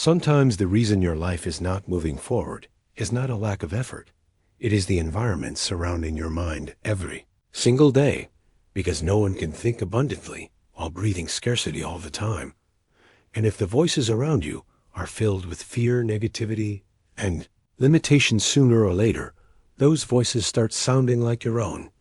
Sometimes the reason your life is not moving forward is not a lack of effort. It is the environment surrounding your mind every single day, because no one can think abundantly while breathing scarcity all the time. And if the voices around you are filled with fear, negativity, and limitation, sooner or later, those voices start sounding like your own.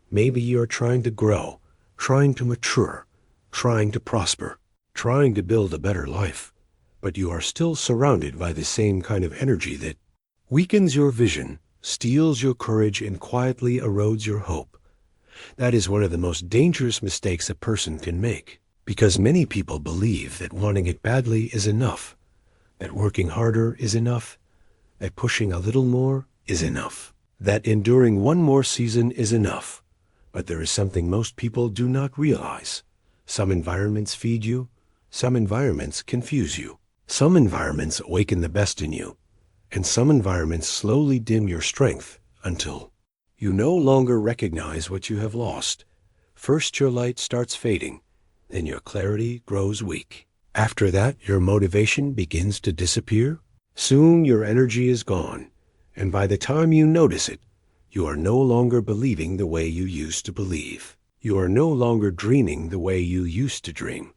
Maybe you're trying to grow, trying to mature, trying to prosper, trying to build a better life, but you are still surrounded by the same kind of energy that weakens your vision, steals your courage, and quietly erodes your hope. That is one of the most dangerous mistakes a person can make, because many people believe that wanting it badly is enough, that working harder is enough, that pushing a little more is enough, that enduring one more season is enough. But there is something most people do not realize. Some environments feed you, some environments confuse you. Some environments awaken the best in you, and some environments slowly dim your strength until you no longer recognize what you have lost. First your light starts fading, then your clarity grows weak. After that, your motivation begins to disappear. Soon your energy is gone, and by the time you notice it, you are no longer believing the way you used to believe. You are no longer dreaming the way you used to dream.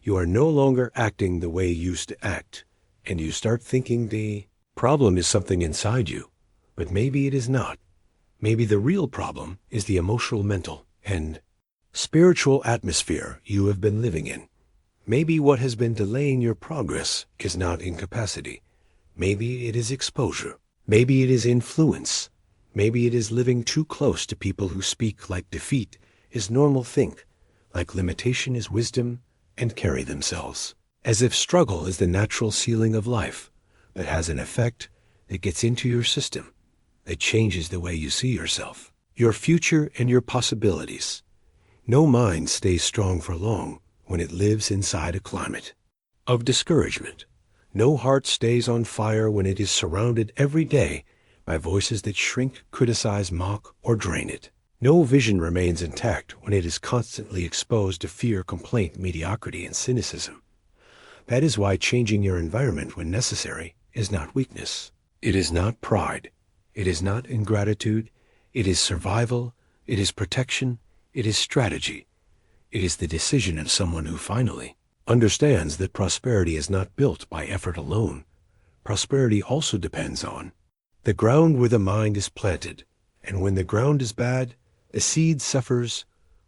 You are no longer acting the way you used to act, and you start thinking the problem is something inside you, but maybe it is not. Maybe the real problem is the emotional, mental, and spiritual atmosphere you have been living in. Maybe what has been delaying your progress is not incapacity. Maybe it is exposure. Maybe it is influence. Maybe it is living too close to people who speak like defeat is normal, think like limitation is wisdom, and carry themselves as if struggle is the natural ceiling of life, that has an effect that gets into your system, that changes the way you see yourself, your future, and your possibilities. No mind stays strong for long when it lives inside a climate of discouragement. No heart stays on fire when it is surrounded every day by voices that shrink, criticize, mock, or drain it. No vision remains intact when it is constantly exposed to fear, complaint, mediocrity, and cynicism. That is why changing your environment when necessary is not weakness. It is not pride. It is not ingratitude. It is survival. It is protection. It is strategy. It is the decision of someone who finally understands that prosperity is not built by effort alone. Prosperity also depends on the ground where the mind is planted. And when the ground is bad, the seed suffers.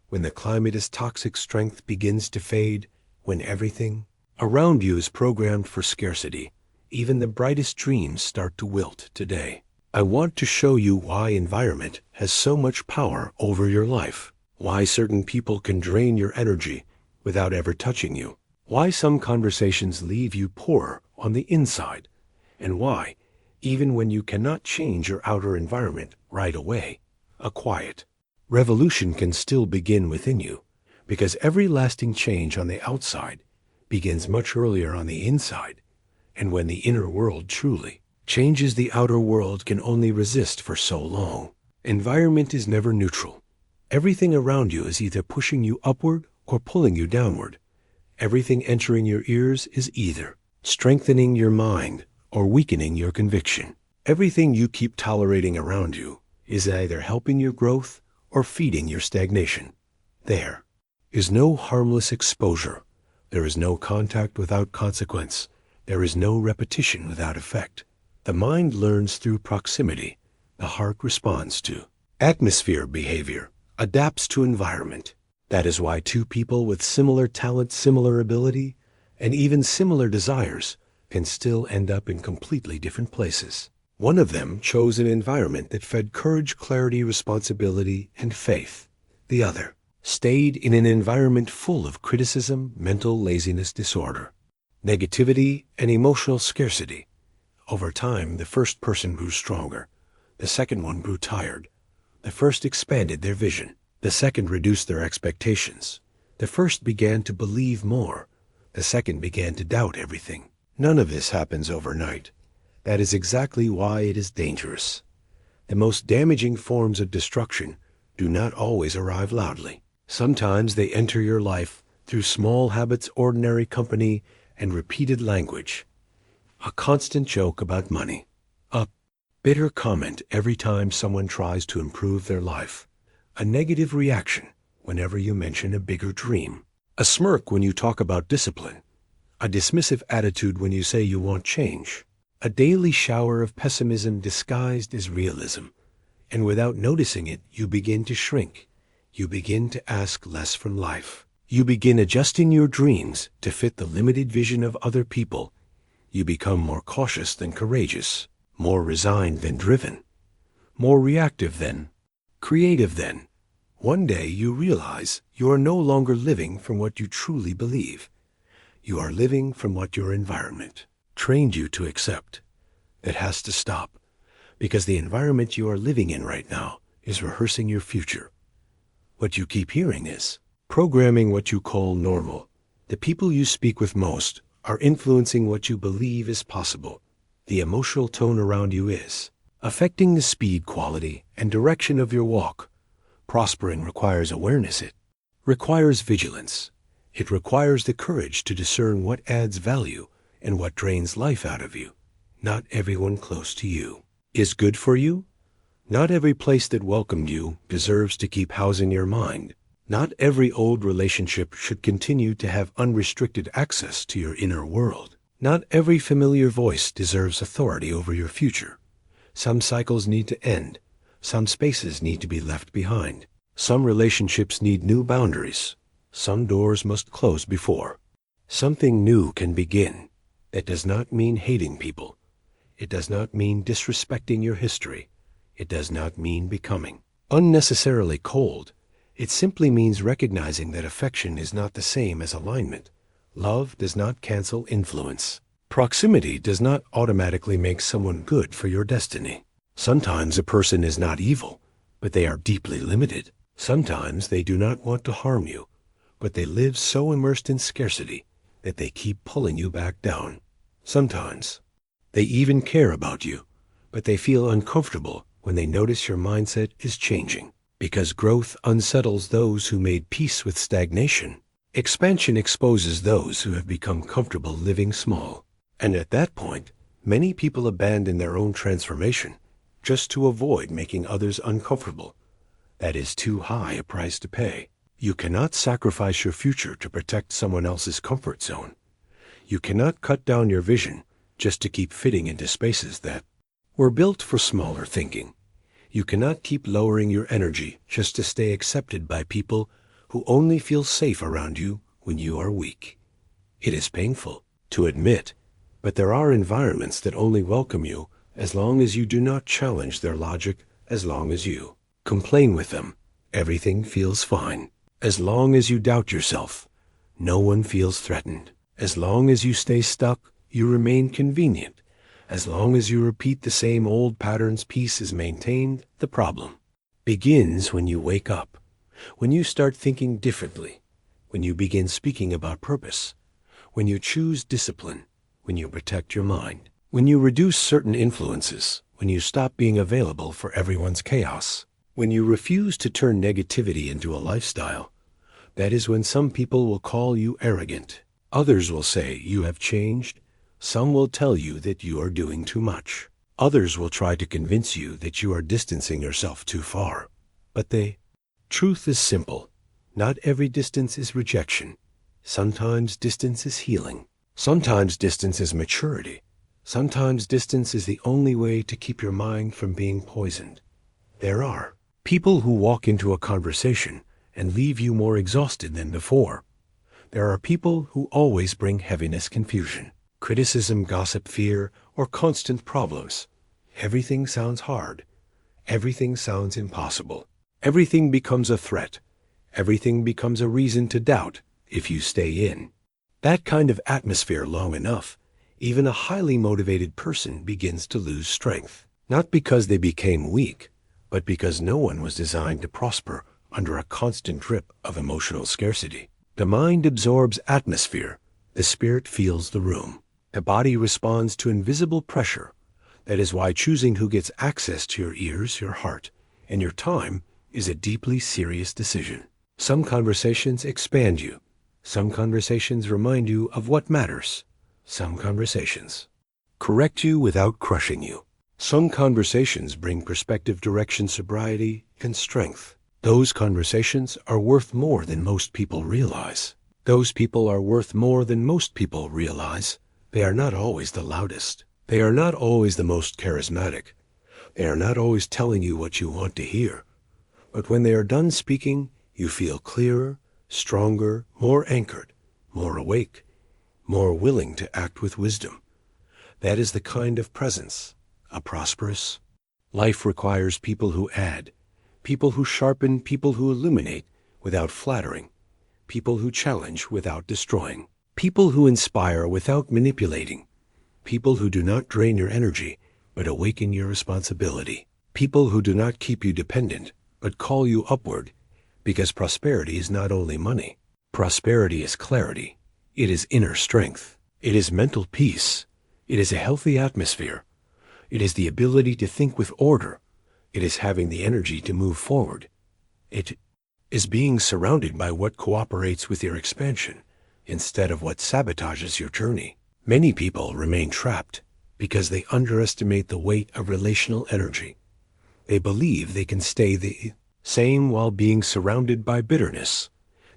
When the climate is toxic, strength begins to fade. When everything around you is programmed for scarcity, even the brightest dreams start to wilt today. I want to show you why environment has so much power over your life, why certain people can drain your energy without ever touching you, why some conversations leave you poorer on the inside, and why, even when you cannot change your outer environment right away, a quiet revolution can still begin within you, because every lasting change on the outside begins much earlier on the inside, and when the inner world truly changes, the outer world can only resist for so long. Environment is never neutral. Everything around you is either pushing you upward or pulling you downward. Everything entering your ears is either strengthening your mind or weakening your conviction. Everything you keep tolerating around you is either helping your growth or feeding your stagnation. There is no harmless exposure. There is no contact without consequence. There is no repetition without effect. The mind learns through proximity. The heart responds to atmosphere. Behavior adapts to environment. That is why two people with similar talent, similar ability, and even similar desires can still end up in completely different places. One of them chose an environment that fed courage, clarity, responsibility, and faith. The other stayed in an environment full of criticism, mental laziness, disorder, negativity, and emotional scarcity. Over time, the first person grew stronger. The second one grew tired. The first expanded their vision. The second reduced their expectations. The first began to believe more. The second began to doubt everything. None of this happens overnight. That is exactly why it is dangerous. The most damaging forms of destruction do not always arrive loudly. Sometimes they enter your life through small habits, ordinary company, and repeated language. a constant joke about money, a bitter comment every time someone tries to improve their life, a negative reaction whenever you mention a bigger dream, a smirk when you talk about discipline, a dismissive attitude when you say you want change, a daily shower of pessimism disguised as realism, and without noticing it, you begin to shrink. You begin to ask less from life. You begin adjusting your dreams to fit the limited vision of other people. You become more cautious than courageous, more resigned than driven, more reactive than creative than. One day you realize you are no longer living from what you truly believe. You are living from what your environment trained you to accept. It has to stop, because the environment you are living in right now is rehearsing your future. What you keep hearing is programming what you call normal. The people you speak with most are influencing what you believe is possible. The emotional tone around you is affecting the speed, quality, and direction of your walk. Prospering requires awareness. It requires vigilance. It requires the courage to discern what adds value and what drains life out of you. Not everyone close to you is good for you. Not every place that welcomed you deserves to keep housing your mind. Not every old relationship should continue to have unrestricted access to your inner world. Not every familiar voice deserves authority over your future. Some cycles need to end. Some spaces need to be left behind. Some relationships need new boundaries. Some doors must close before something new can begin. That does not mean hating people. It does not mean disrespecting your history. It does not mean becoming unnecessarily cold. It simply means recognizing that affection is not the same as alignment. Love does not cancel influence. Proximity does not automatically make someone good for your destiny. Sometimes a person is not evil, but they are deeply limited. Sometimes they do not want to harm you, but they live so immersed in scarcity that they keep pulling you back down. Sometimes they even care about you, but they feel uncomfortable when they notice your mindset is changing, because growth unsettles those who made peace with stagnation. Expansion exposes those who have become comfortable living small. And at that point, many people abandon their own transformation just to avoid making others uncomfortable. That is too high a price to pay. You cannot sacrifice your future to protect someone else's comfort zone. You cannot cut down your vision just to keep fitting into spaces that were built for smaller thinking. You cannot keep lowering your energy just to stay accepted by people who only feel safe around you when you are weak. It is painful to admit, but there are environments that only welcome you as long as you do not challenge their logic, as long as you complain with them. Everything feels fine. As long as you doubt yourself, no one feels threatened. As long as you stay stuck, you remain convenient. As long as you repeat the same old patterns, peace is maintained. The problem begins when you wake up, when you start thinking differently, when you begin speaking about purpose, when you choose discipline, when you protect your mind, when you reduce certain influences, when you stop being available for everyone's chaos, when you refuse to turn negativity into a lifestyle. That is when some people will call you arrogant. Others will say you have changed. Some will tell you that you are doing too much. Others will try to convince you that you are distancing yourself too far. But the truth is simple. Not every distance is rejection. Sometimes distance is healing. Sometimes distance is maturity. Sometimes distance is the only way to keep your mind from being poisoned. There are people who walk into a conversation and leave you more exhausted than before. There are people who always bring heaviness, confusion, criticism, gossip, fear, or constant problems. Everything sounds hard. Everything sounds impossible. Everything becomes a threat. Everything becomes a reason to doubt if you stay in that kind of atmosphere long enough. Even a highly motivated person begins to lose strength, not because they became weak, but because no one was designed to prosper under a constant drip of emotional scarcity. The mind absorbs atmosphere. The spirit feels the room. The body responds to invisible pressure. That is why choosing who gets access to your ears, your heart, and your time is a deeply serious decision. Some conversations expand you. Some conversations remind you of what matters. Some conversations correct you without crushing you. Some conversations bring perspective, direction, sobriety, and strength. Those conversations are worth more than most people realize. Those people are worth more than most people realize. They are not always the loudest. They are not always the most charismatic. They are not always telling you what you want to hear. But when they are done speaking, you feel clearer, stronger, more anchored, more awake, more willing to act with wisdom. That is the kind of presence a prosperous life requires. People who add, people who sharpen, people who illuminate without flattering, people who challenge without destroying, people who inspire without manipulating, people who do not drain your energy but awaken your responsibility, people who do not keep you dependent but call you upward, because prosperity is not only money. Prosperity is clarity. It is inner strength. It is mental peace. It is a healthy atmosphere. It is the ability to think with order. It is having the energy to move forward. It is being surrounded by what cooperates with your expansion instead of what sabotages your journey. Many people remain trapped because they underestimate the weight of relational energy. They believe they can stay the same while being surrounded by bitterness.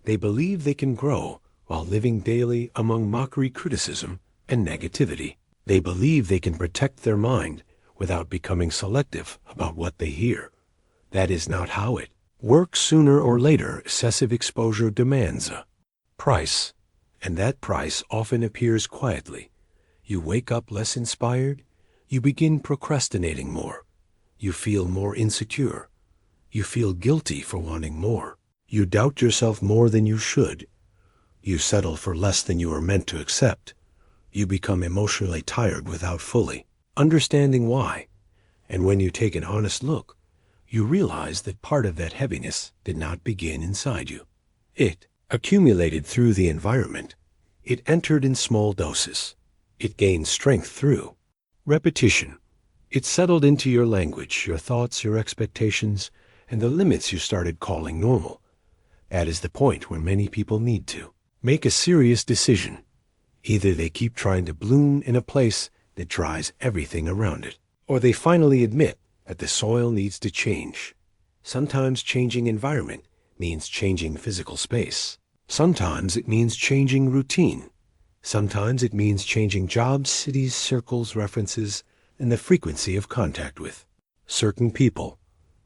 They believe they can grow while living daily among mockery, criticism, and negativity. They believe they can protect their mind without becoming selective about what they hear. That is not how it works. Sooner or later, excessive exposure demands a price, and that price often appears quietly. You wake up less inspired. You begin procrastinating more. You feel more insecure. You feel guilty for wanting more. You doubt yourself more than you should. You settle for less than you are meant to accept. You become emotionally tired without fully understanding why. And when you take an honest look, you realize that part of that heaviness did not begin inside you. It accumulated through the environment. It entered in small doses. It gained strength through repetition. It settled into your language, your thoughts, your expectations, and the limits you started calling normal. That is the point where many people need to make a serious decision. Either they keep trying to bloom in a place that dries everything around it, or they finally admit that the soil needs to change. Sometimes changing environment means changing physical space. Sometimes it means changing routine. Sometimes it means changing jobs, cities, circles, references, and the frequency of contact with certain people.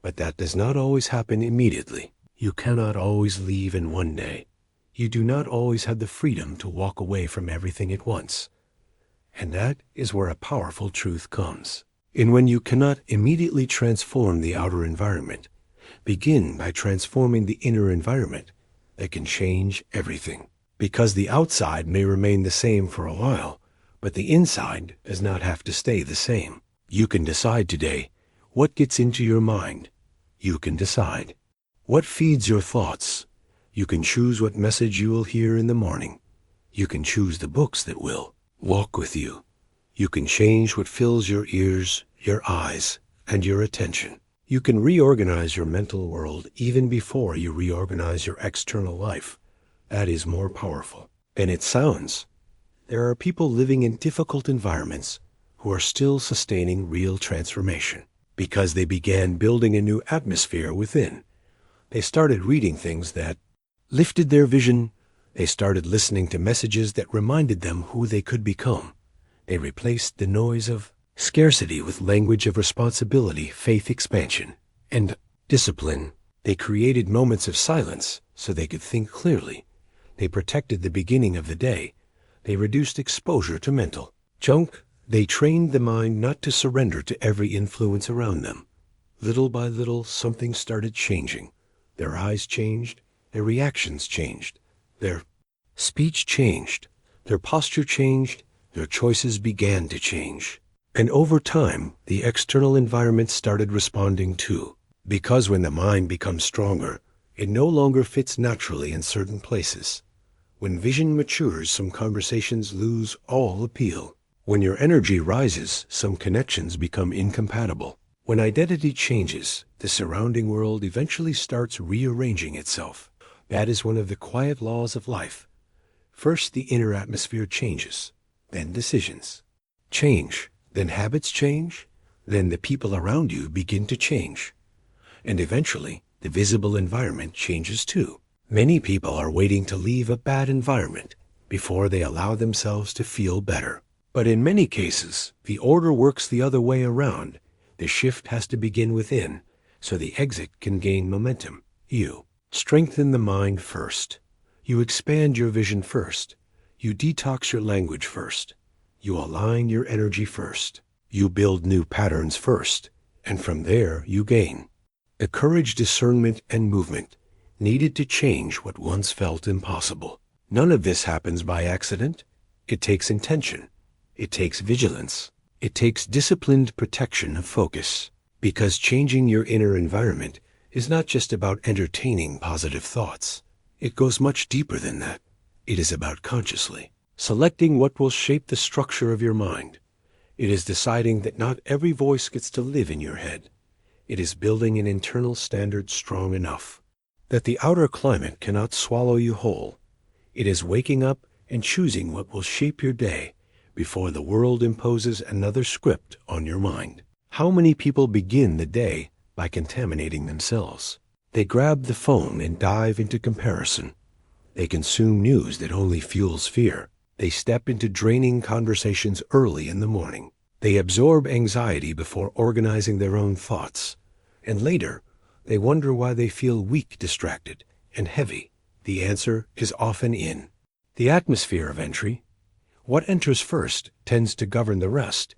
But that does not always happen immediately. You cannot always leave in one day. You do not always have the freedom to walk away from everything at once. And that is where a powerful truth comes. And when you cannot immediately transform the outer environment, begin by transforming the inner environment that can change everything. Because the outside may remain the same for a while, but the inside does not have to stay the same. You can decide today what gets into your mind. You can decide what feeds your thoughts. You can choose what message you will hear in the morning. You can choose the books that will walk with you. You can change what fills your ears, your eyes, and your attention. You can reorganize your mental world even before you reorganize your external life. That is more powerful than it sounds. There are people living in difficult environments who are still sustaining real transformation because they began building a new atmosphere within. They started reading things that lifted their vision. They started listening to messages that reminded them who they could become. They replaced the noise of scarcity with language of responsibility, faith, expansion, and discipline. They created moments of silence so they could think clearly. They protected the beginning of the day. They reduced exposure to mental junk. They trained the mind not to surrender to every influence around them. Little by little, something started changing. Their eyes changed. Their reactions changed. Their speech changed. Their posture changed. Their choices began to change. And over time, the external environment started responding too. Because when the mind becomes stronger, it no longer fits naturally in certain places. When vision matures, some conversations lose all appeal. When your energy rises, some connections become incompatible. When identity changes, the surrounding world eventually starts rearranging itself. That is one of the quiet laws of life. First, the inner atmosphere changes. Then decisions change. Then habits change. Then the people around you begin to change. And eventually, the visible environment changes too. Many people are waiting to leave a bad environment before they allow themselves to feel better. But in many cases, the order works the other way around. The shift has to begin within, so the exit can gain momentum. You strengthen the mind first. You expand your vision first. You detox your language first. You align your energy first. You build new patterns first, and from there you gain the courage, discernment, and movement needed to change what once felt impossible. None of this happens by accident. It takes intention. It takes vigilance. It takes disciplined protection of focus. Because changing your inner environment is not just about entertaining positive thoughts. It goes much deeper than that. It is about consciously selecting what will shape the structure of your mind. It is deciding that not every voice gets to live in your head. It is building an internal standard strong enough that the outer climate cannot swallow you whole. It is waking up and choosing what will shape your day before the world imposes another script on your mind. How many people begin the day by contaminating themselves? They grab the phone and dive into comparison. They consume news that only fuels fear. They step into draining conversations early in the morning. They absorb anxiety before organizing their own thoughts. And later, they wonder why they feel weak, distracted, and heavy. The answer is often in the atmosphere of entry. What enters first tends to govern the rest.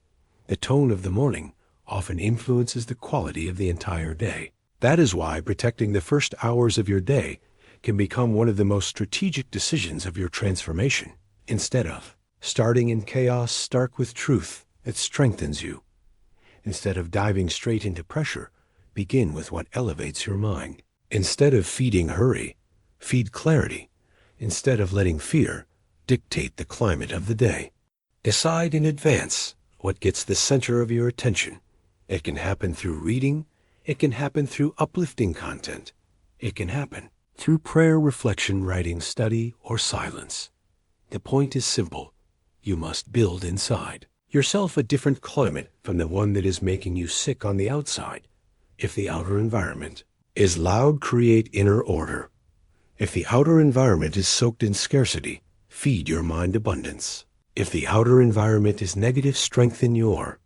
The tone of the morning often influences the quality of the entire day. That is why protecting the first hours of your day can become one of the most strategic decisions of your transformation. Instead of starting in chaos, start with truth that strengthens you. Instead of diving straight into pressure, begin with what elevates your mind. Instead of feeding hurry, feed clarity. Instead of letting fear dictate the climate of the day, decide in advance what gets the center of your attention. It can happen through reading. It can happen through uplifting content. It can happen through prayer, reflection, writing, study, or silence. The point is simple. You must build inside yourself a different climate from the one that is making you sick on the outside. If the outer environment is loud, create inner order. If the outer environment is soaked in scarcity, feed your mind abundance. If the outer environment is negative, strengthen your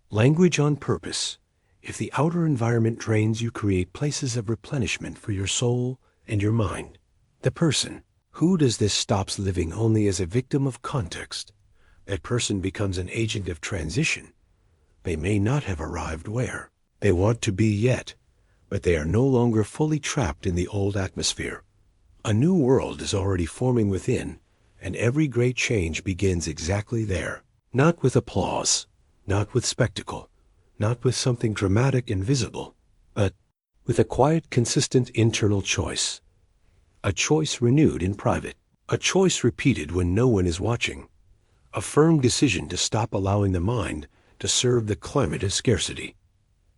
language on purpose. If the outer environment drains you, create places of replenishment for your soul and your mind. The person who does this stops living only as a victim of context. That person becomes an agent of transition. They may not have arrived where they want to be yet, but they are no longer fully trapped in the old atmosphere. A new world is already forming within, and every great change begins exactly there. Not with applause, not with spectacle, not with something dramatic and visible, but with a quiet, consistent internal choice. A choice renewed in private. A choice repeated when no one is watching. A firm decision to stop allowing the mind to serve the climate of scarcity.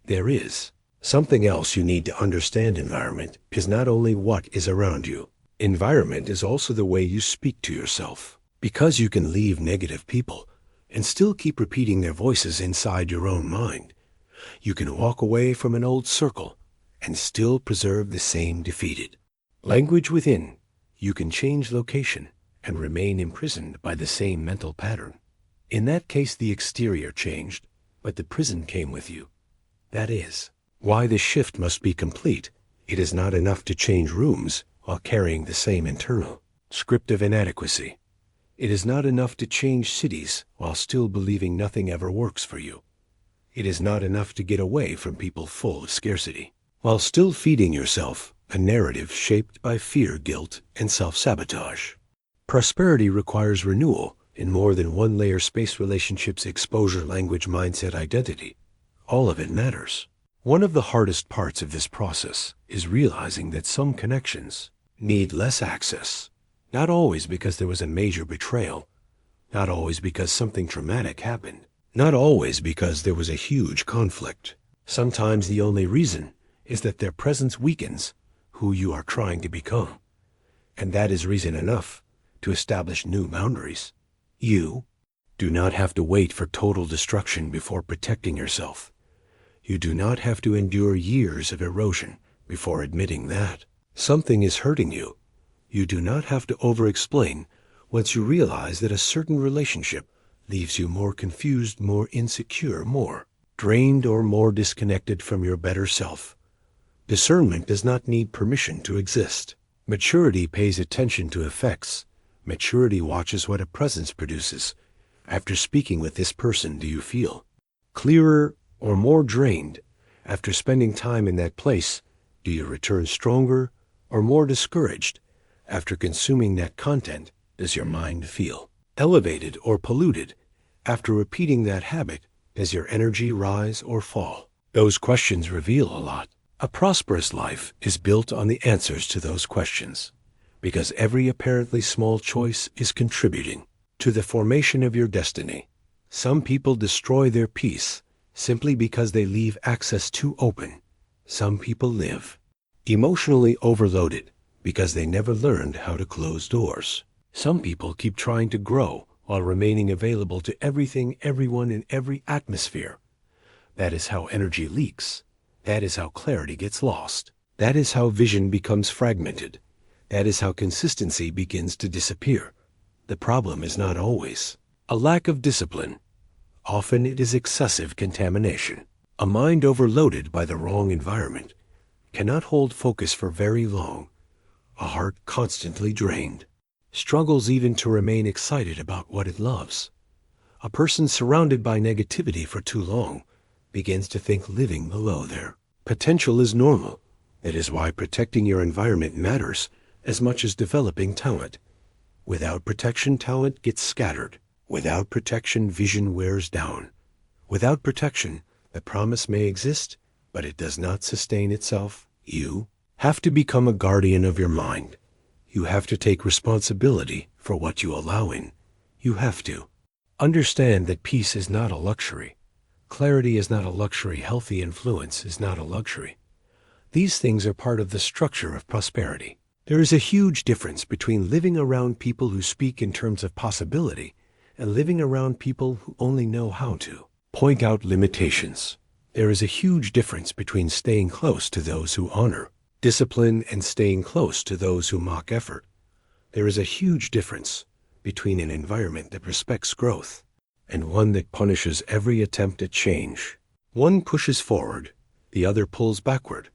There is something else you need to understand. Environment is not only what is around you. Environment is also the way you speak to yourself. Because you can leave negative people and still keep repeating their voices inside your own mind, you can walk away from an old circle and still preserve the same defeated language within. You can change location and remain imprisoned by the same mental pattern. In that case, the exterior changed, but the prison came with you. That is why the shift must be complete. It is not enough to change rooms while carrying the same internal script of inadequacy. It is not enough to change cities while still believing nothing ever works for you. It is not enough to get away from people full of scarcity while still feeding yourself a narrative shaped by fear, guilt, and self-sabotage. Prosperity requires renewal in more than one layer: space, relationships, exposure, language, mindset, identity. All of it matters. One of the hardest parts of this process is realizing that some connections need less access. Not always because there was a major betrayal. Not always because something traumatic happened. Not always because there was a huge conflict. Sometimes the only reason is that their presence weakens who you are trying to become. And that is reason enough to establish new boundaries. You do not have to wait for total destruction before protecting yourself. You do not have to endure years of erosion before admitting that something is hurting you. You do not have to over-explain once you realize that a certain relationship leaves you more confused, more insecure, more drained, or more disconnected from your better self. Discernment does not need permission to exist. Maturity pays attention to effects. Maturity watches what a presence produces. After speaking with this person, do you feel clearer or more drained? After spending time in that place, do you return stronger or more discouraged? After consuming that content, does your mind feel elevated or polluted? After repeating that habit, does your energy rise or fall? Those questions reveal a lot. A prosperous life is built on the answers to those questions, because every apparently small choice is contributing to the formation of your destiny. Some people destroy their peace simply because they leave access too open. Some people live emotionally overloaded because they never learned how to close doors. Some people keep trying to grow while remaining available to everything, everyone, in every atmosphere. That is how energy leaks. That is how clarity gets lost. That is how vision becomes fragmented. That is how consistency begins to disappear. The problem is not always a lack of discipline. Often it is excessive contamination. A mind overloaded by the wrong environment cannot hold focus for very long. A heart constantly drained struggles even to remain excited about what it loves. A person surrounded by negativity for too long begins to think living below their potential is normal. That is why protecting your environment matters as much as developing talent. Without protection, talent gets scattered. Without protection, vision wears down. Without protection, the promise may exist, but it does not sustain itself. You have to become a guardian of your mind. You have to take responsibility for what you allow in. You have to understand that peace is not a luxury. Clarity is not a luxury. Healthy influence is not a luxury. These things are part of the structure of prosperity. There is a huge difference between living around people who speak in terms of possibility and living around people who only know how to point out limitations. There is a huge difference between staying close to those who honor discipline and staying close to those who mock effort. There is a huge difference between an environment that respects growth and one that punishes every attempt at change. One pushes forward, the other pulls backward.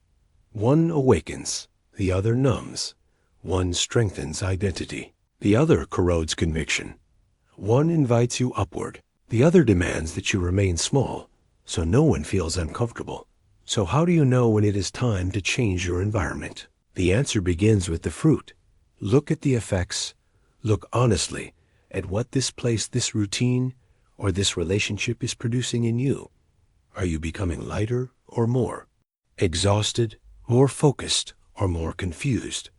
One awakens, the other numbs. One strengthens identity, the other corrodes conviction. One invites you upward, the other demands that you remain small, so no one feels uncomfortable. So how do you know when it is time to change your environment? The answer begins with the fruit. Look at the effects. Look honestly at what this place, this routine, or this relationship is producing in you. Are you becoming lighter or more? Exhausted, more focused, or more confused?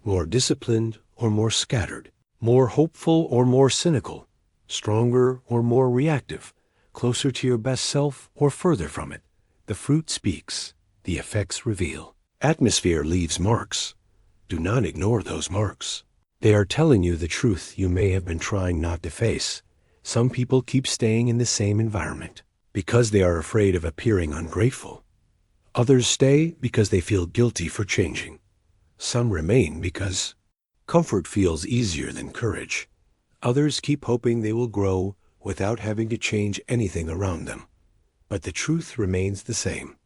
More disciplined or more scattered? More hopeful or more cynical? Stronger or more reactive? Closer to your best self or further from it? The fruit speaks. The effects reveal. Atmosphere leaves marks. Do not ignore those marks. They are telling you the truth you may have been trying not to face. Some people keep staying in the same environment because they are afraid of appearing ungrateful. Others stay because they feel guilty for changing. Some remain because comfort feels easier than courage. Others keep hoping they will grow without having to change anything around them. But the truth remains the same.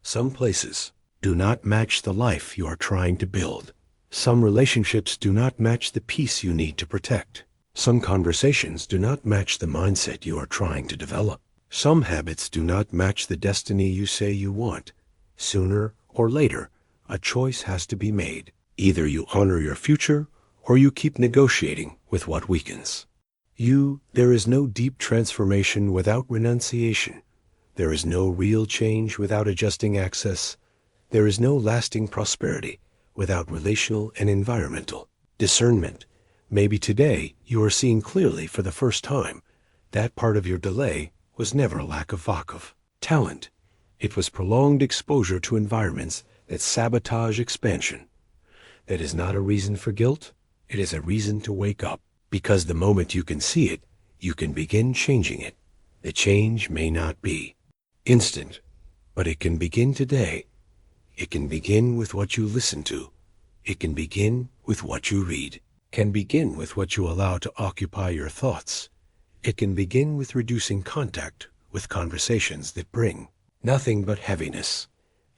Some places do not match the life you are trying to build. Some relationships do not match the peace you need to protect. Some conversations do not match the mindset you are trying to develop. Some habits do not match the destiny you say you want. Sooner or later, a choice has to be made. Either you honor your future or you keep negotiating with what weakens you. There is no deep transformation without renunciation. There is no real change without adjusting access. There is no lasting prosperity without relational and environmental discernment. Maybe today you are seeing clearly for the first time. That part of your delay was never a lack of talent. It was prolonged exposure to environments that sabotage expansion. That is not a reason for guilt. It is a reason to wake up, because the moment you can see it, you can begin changing it. The change may not be instant, but it can begin today. It can begin with what you listen to. It can begin with what you read. Can begin with what you allow to occupy your thoughts. It can begin with reducing contact with conversations that bring nothing but heaviness.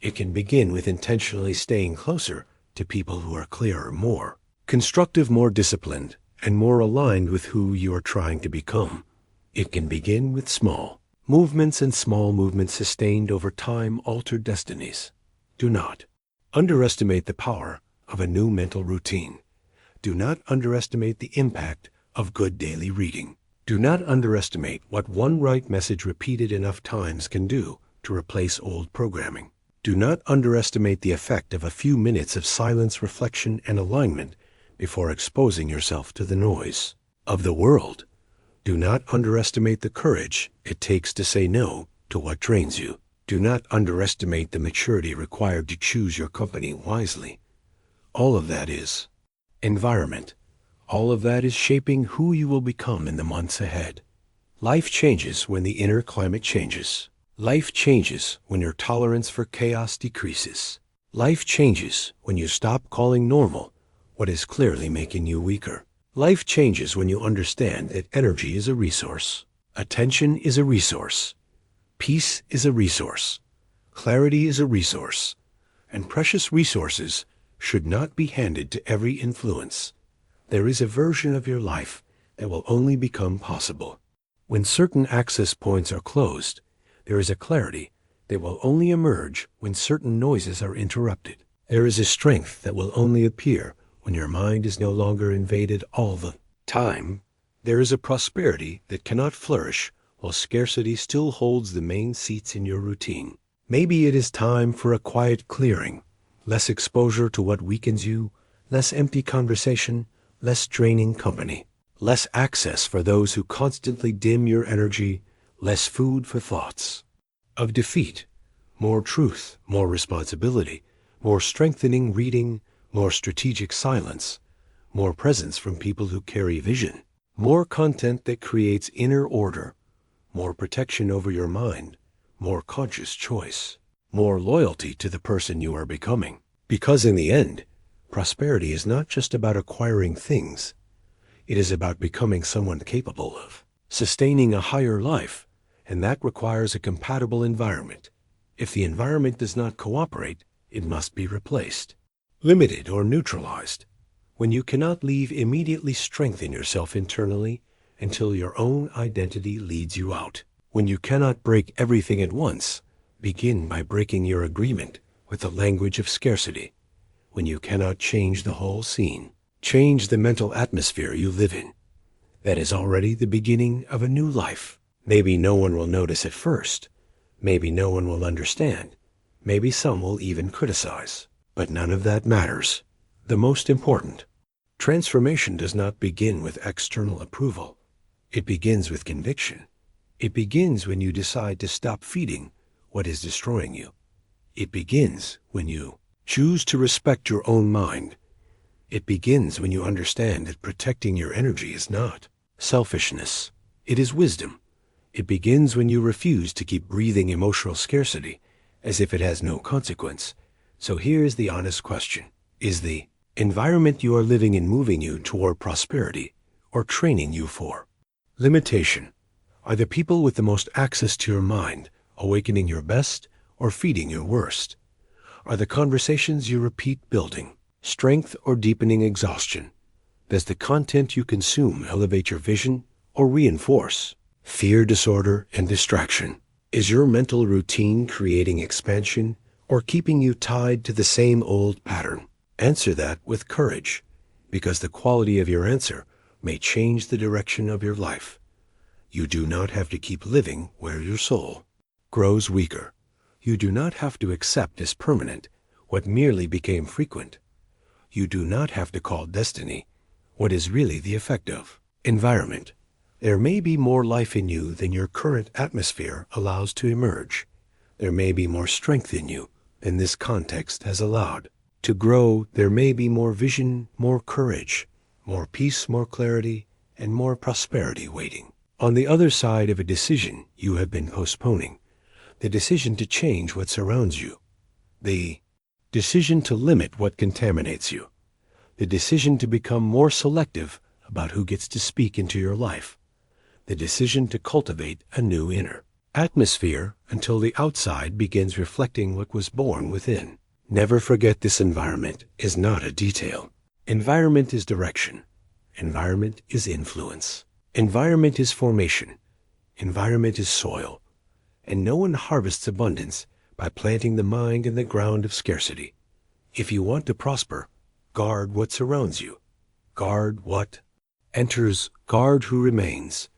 It can begin with intentionally staying closer to people who are clearer, more constructive, more disciplined, and more aligned with who you are trying to become. It can begin with small movements, and small movements sustained over time alter destinies. Do not underestimate the power of a new mental routine. Do not underestimate the impact of good daily reading. Do not underestimate what one right message repeated enough times can do to replace old programming. Do not underestimate the effect of a few minutes of silence, reflection, and alignment before exposing yourself to the noise of the world. Do not underestimate the courage it takes to say no to what drains you. Do not underestimate the maturity required to choose your company wisely. All of that is environment. All of that is shaping who you will become in the months ahead. Life changes when the inner climate changes. Life changes when your tolerance for chaos decreases. Life changes when you stop calling normal what is clearly making you weaker. Life changes when you understand that energy is a resource. Attention is a resource. Peace is a resource. Clarity is a resource. And precious resources should not be handed to every influence. There is a version of your life that will only become possible when certain access points are closed. There is a clarity that will only emerge when certain noises are interrupted. There is a strength that will only appear when your mind is no longer invaded all the time. There is a prosperity that cannot flourish while scarcity still holds the main seats in your routine. Maybe it is time for a quiet clearing, less exposure to what weakens you, less empty conversation, less draining company, less access for those who constantly dim your energy, less food for thoughts of defeat, more truth, more responsibility, more strengthening reading, more strategic silence, more presence from people who carry vision, more content that creates inner order, more protection over your mind, more conscious choice, more loyalty to the person you are becoming. Because in the end, prosperity is not just about acquiring things. It is about becoming someone capable of sustaining a higher life, and that requires a compatible environment. If the environment does not cooperate, it must be replaced, limited, or neutralized. When you cannot leave, immediately strengthen yourself internally until your own identity leads you out. When you cannot break everything at once, begin by breaking your agreement with the language of scarcity. When you cannot change the whole scene, change the mental atmosphere you live in. That is already the beginning of a new life. Maybe no one will notice at first. Maybe no one will understand. Maybe some will even criticize. But none of that matters. The most important, transformation does not begin with external approval. It begins with conviction. It begins when you decide to stop feeding what is destroying you. It begins when you choose to respect your own mind. It begins when you understand that protecting your energy is not selfishness. It is wisdom. It begins when you refuse to keep breathing emotional scarcity as if it has no consequence. So here's the honest question. Is the environment you are living in moving you toward prosperity or training you for limitation? Are the people with the most access to your mind awakening your best or feeding your worst? Are the conversations you repeat building strength or deepening exhaustion? Does the content you consume elevate your vision or reinforce fear, disorder, and distraction? Is your mental routine creating expansion or keeping you tied to the same old pattern? Answer that with courage, because the quality of your answer may change the direction of your life. You do not have to keep living where your soul grows weaker. You do not have to accept as permanent what merely became frequent. You do not have to call destiny what is really the effect of environment. There may be more life in you than your current atmosphere allows to emerge. There may be more strength in you than this context has allowed to grow. There may be more vision, more courage, more peace, more clarity, and more prosperity waiting. On the other side of a decision you have been postponing, the decision to change what surrounds you, the decision to limit what contaminates you, the decision to become more selective about who gets to speak into your life, the decision to cultivate a new inner atmosphere until the outside begins reflecting what was born within. Never forget this: environment is not a detail. Environment is direction. Environment is influence. Environment is formation. Environment is soil. And no one harvests abundance by planting the mind in the ground of scarcity. If you want to prosper, guard what surrounds you. Guard what enters. Guard who remains.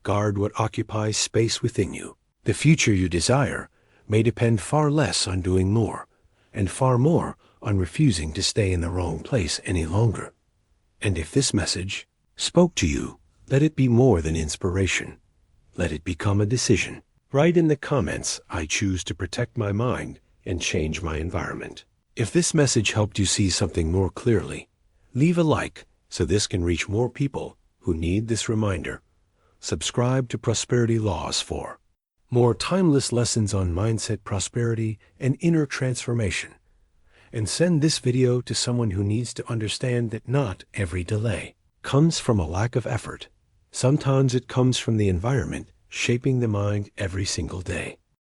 Guard what occupies space within you. The future you desire may depend far less on doing more, and far more on refusing to stay in the wrong place any longer. And if this message spoke to you, let it be more than inspiration. Let it become a decision. Write in the comments, "I choose to protect my mind and change my environment." If this message helped you see something more clearly, leave a like so this can reach more people who need this reminder. Subscribe to Prosperity Laws for more timeless lessons on mindset, prosperity, and inner transformation. And send this video to someone who needs to understand that not every delay comes from a lack of effort. Sometimes it comes from the environment shaping the mind every single day.